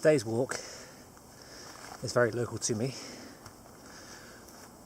Today's walk is very local to me.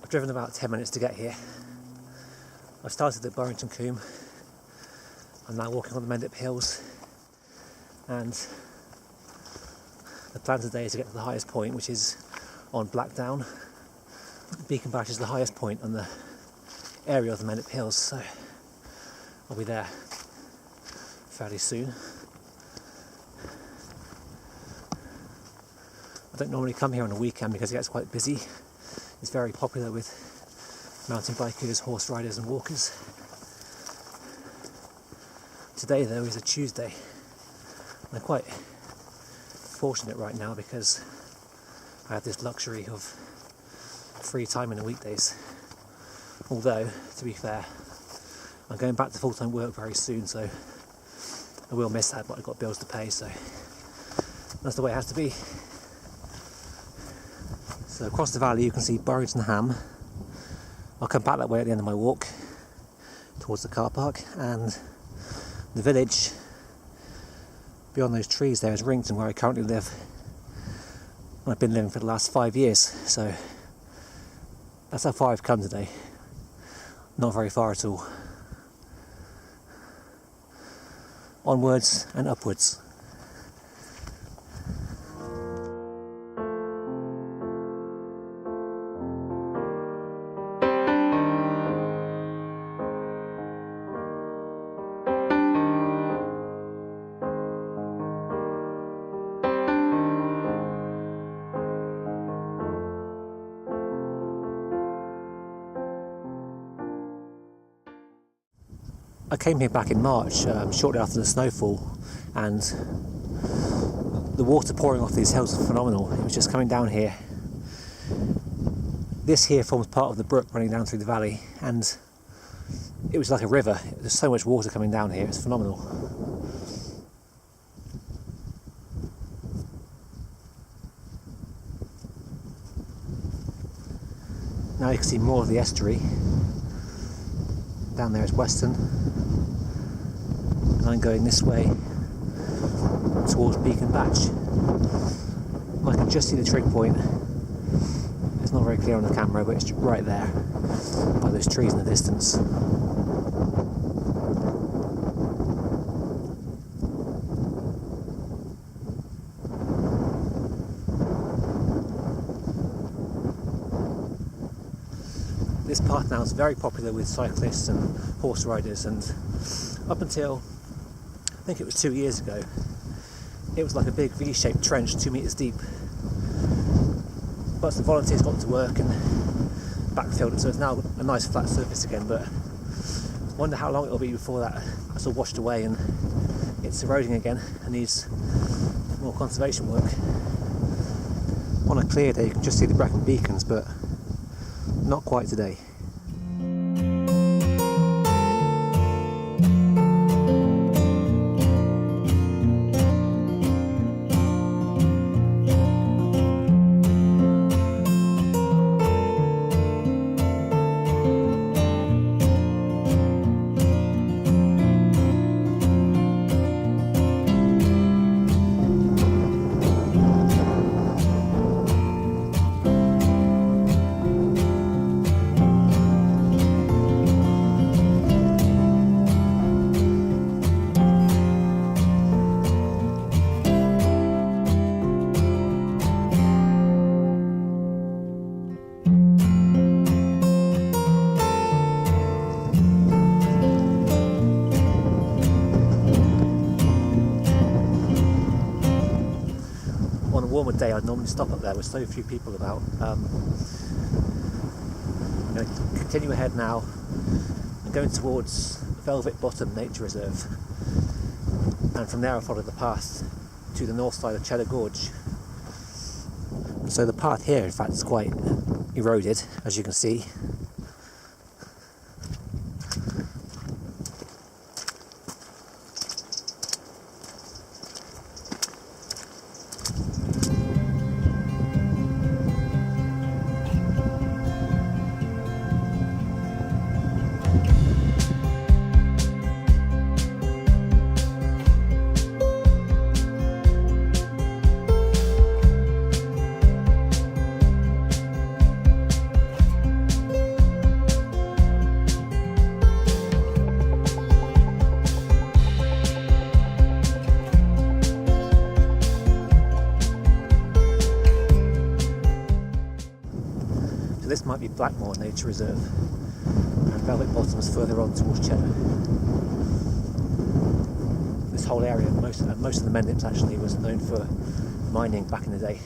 I've driven about 10 minutes to get here. I started at Burrington Combe. I'm now walking on the Mendip Hills, and the plan today is to get to the highest point, which is on Blackdown. Beacon Batch is the highest point on the area of the Mendip Hills, so I'll be there fairly soon. I don't normally come here on a weekend because it gets quite busy. It's very popular with mountain bikers, horse riders and walkers. Today though is a Tuesday. I'm quite fortunate right now because I have this luxury of free time in the weekdays. Although, to be fair, I'm going back to full-time work very soon, so I will miss that, but I've got bills to pay, so that's the way it has to be. So across the valley you can see Burrington Ham. I'll come back that way at the end of my walk towards the car park, and the village beyond those trees there is Rington, where I currently live. I've been living for the last 5 years, so that's how far I've come today. Not very far at all. Onwards and upwards. I came here back in March, shortly after the snowfall, and the water pouring off these hills was phenomenal. It was just coming down here. This here forms part of the brook running down through the valley, and it was like a river. There's so much water coming down here, it's phenomenal. Now you can see more of the estuary. Down there is Weston, and I'm going this way towards Beacon Batch. I can just see the trig point. It's not very clear on the camera, but it's right there by those trees in the distance. This path now is very popular with cyclists and horse riders, and up until I think it was 2 years ago, it was like a big V-shaped trench 2 meters deep. But some volunteers got to work and backfilled it, so it's now a nice flat surface again, but I wonder how long it'll be before that's all washed away and it's eroding again and needs more conservation work. On a clear day you can just see the Brecon beacons, but not quite today. On a warmer day I'd normally stop up there with so few people about. I'm going to continue ahead now. I'm going towards Velvet Bottom Nature Reserve, and from there I'll follow the path to the north side of Cheddar Gorge. So the path here in fact is quite eroded, as you can see. be Blackmore Nature Reserve, and Velvet Bottom's further on towards Cheddar. This whole area, most of the Mendips actually, was known for mining back in the day.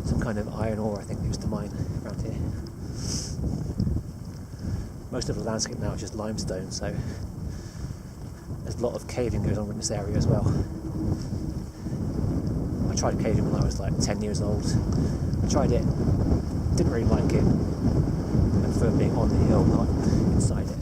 Some kind of iron ore, I think, they used to mine around here. Most of the landscape now is just limestone, so there's a lot of caving goes on in this area as well. I tried caving when I was like 10 years old. I tried it, didn't really like it. I prefer being on the hill, not inside it.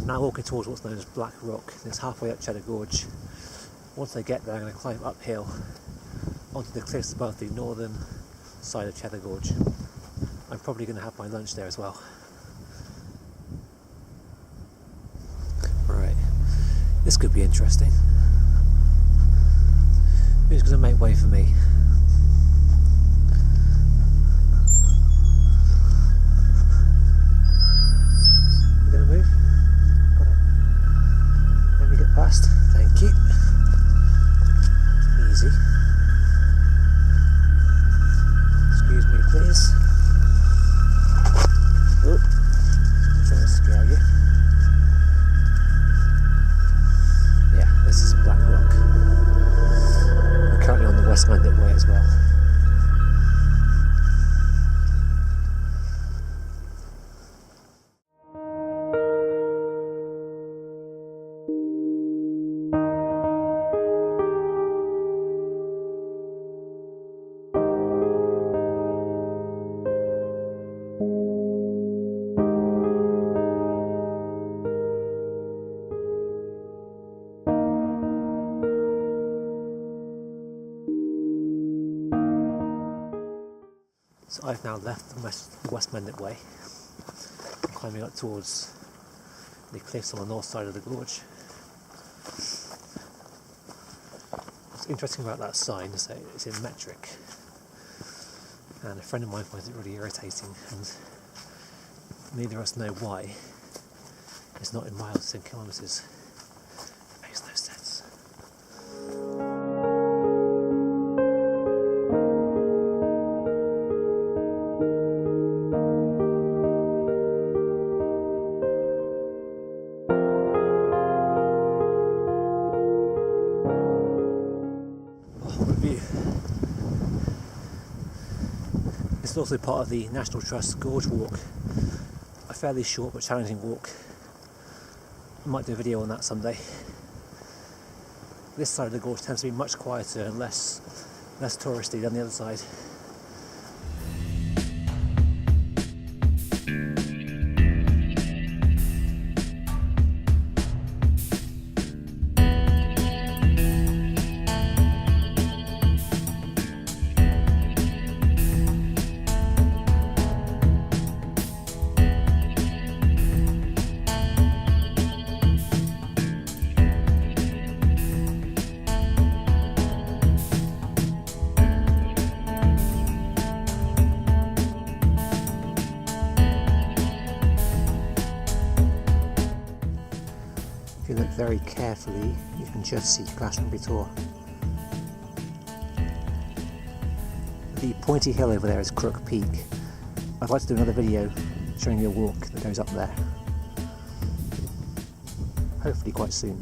Now walking towards what's known as Black Rock. It's halfway up Cheddar Gorge. Once I get there, I'm going to climb uphill onto the cliffs above the northern side of Cheddar Gorge. I'm probably going to have my lunch there as well. Right, this could be interesting. Who's going to make way for me? You going to move? Let me get past. Thank you. Easy. Excuse me, please. Oh, I'm trying to scare you. Yeah, this is Black Rock. We're currently on the West Mendip Way as well. So I've now left the West Mendip Way, climbing up towards the cliffs on the north side of the gorge. What's interesting about that sign is that it's in metric, and a friend of mine finds it really irritating, and neither of us know why. It's not in miles, it's in kilometres. It makes no sense. This is also part of the National Trust Gorge Walk, a fairly short but challenging walk. I might do a video on that someday. This side of the gorge tends to be much quieter and less touristy than the other side. If you look very carefully, you can just see Glastonbury Tor. The pointy hill over there is Crook Peak. I'd like to do another video showing you a walk that goes up there. Hopefully quite soon.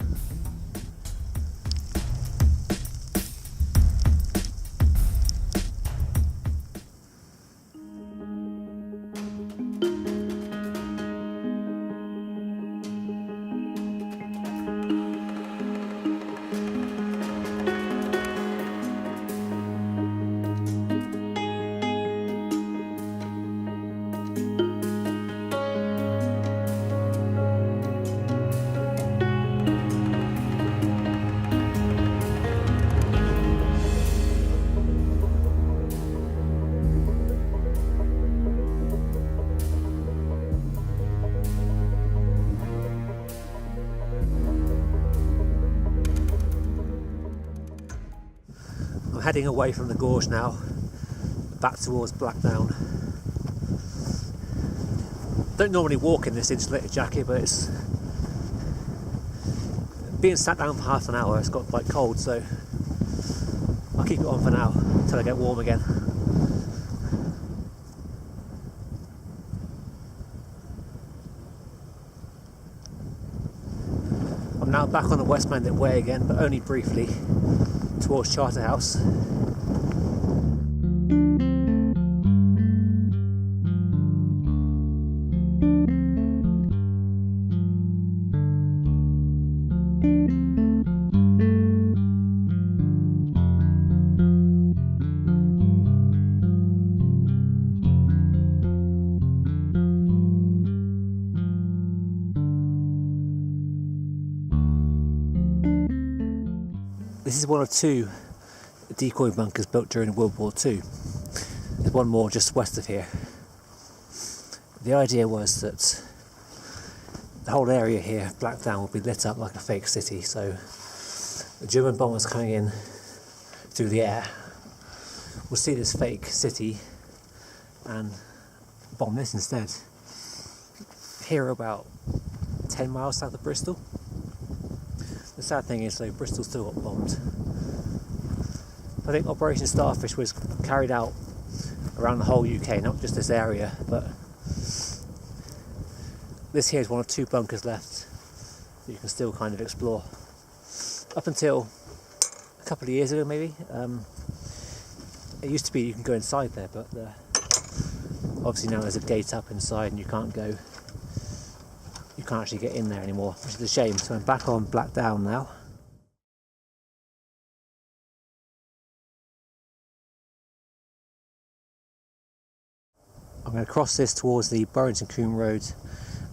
I'm heading away from the gorge now, back towards Blackdown. Don't normally walk in this insulated jacket, but it's being sat down for half an hour, it's got quite cold, so I'll keep it on for now until I get warm again. I'm now back on the West Mendip Way again, but only briefly, towards Charterhouse. This is one of two decoy bunkers built during World War II. There's one more just west of here. The idea was that the whole area here, Blackdown, would be lit up like a fake city, so the German bombers coming in through the air will see this fake city and bomb this instead. Here about 10 miles south of Bristol. The sad thing is though, Bristol still got bombed. I think Operation Starfish was carried out around the whole UK, not just this area, but this here is one of two bunkers left that you can still kind of explore. Up until a couple of years ago maybe, it used to be you can go inside there, but obviously now there's a gate up inside and you can't actually get in there anymore, which is a shame. So I'm back on Blackdown now. I'm going to cross this towards the Burrington Combe road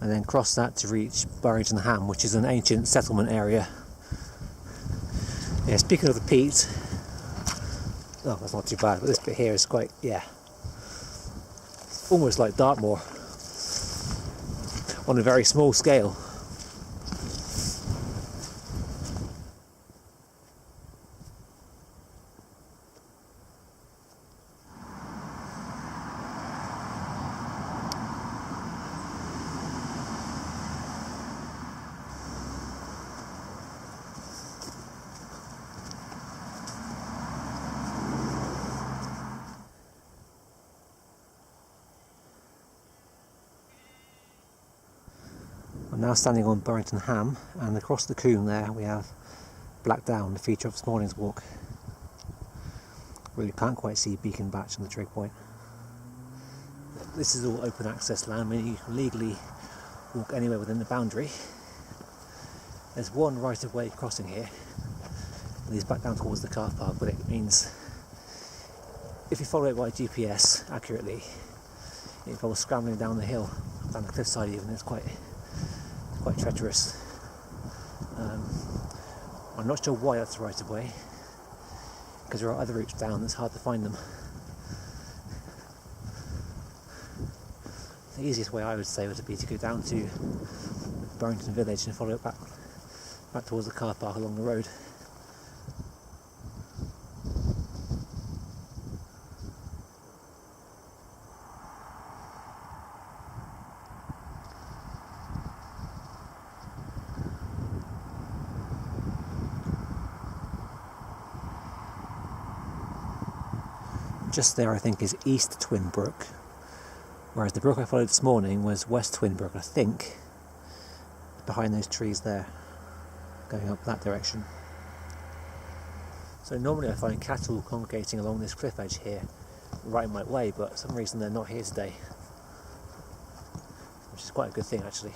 and then cross that to reach Burrington Ham, which is an ancient settlement area. Yeah, speaking of the peat, oh, that's not too bad, but this bit here is quite, yeah, almost like Dartmoor on a very small scale. I'm now standing on Burrington Ham, and across the combe there we have Blackdown, the feature of this morning's walk. Really can't quite see Beacon Batch and the trig point. this is all open access land, meaning you can legally walk anywhere within the boundary. There's one right of way crossing here, and he's back down towards the car park, but it means if you follow it by GPS accurately, it involves scrambling down the hill, down the cliffside even. It's quite treacherous. I'm not sure why that's the right of way, because there are other routes down, it's hard to find them. The easiest way I would say would be to go down to Burrington village and follow it back towards the car park along the road. Just there I think is East Twin Brook, whereas the brook I followed this morning was West Twin Brook, I think, behind those trees there, going up that direction. So normally I find cattle congregating along this cliff edge here, right in my way, but for some reason they're not here today, which is quite a good thing actually.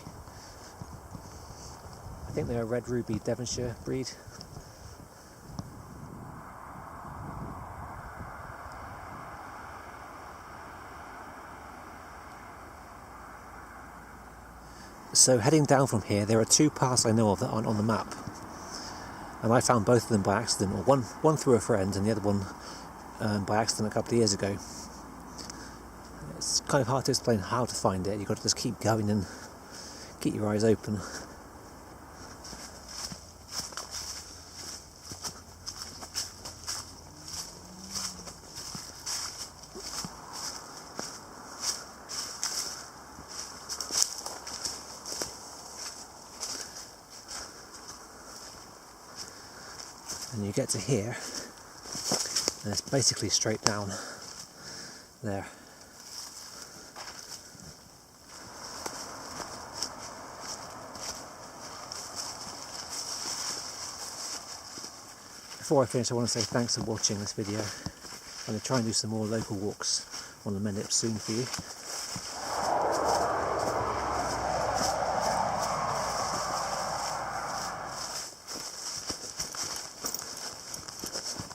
I think they're a Red Ruby Devonshire breed. So heading down from here, there are two paths I know of that aren't on the map, and I found both of them by accident, or one through a friend and the other one by accident a couple of years ago. It's kind of hard to explain how to find it. You've got to just keep going and keep your eyes open. And you get to here, and it's basically straight down there. Before I finish, I want to say thanks for watching this video. I'm going to try and do some more local walks on the Mendip soon for you.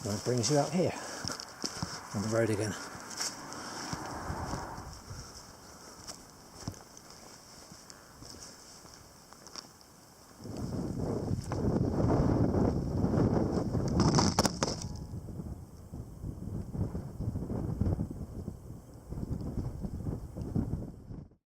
And that brings you out here on the road again.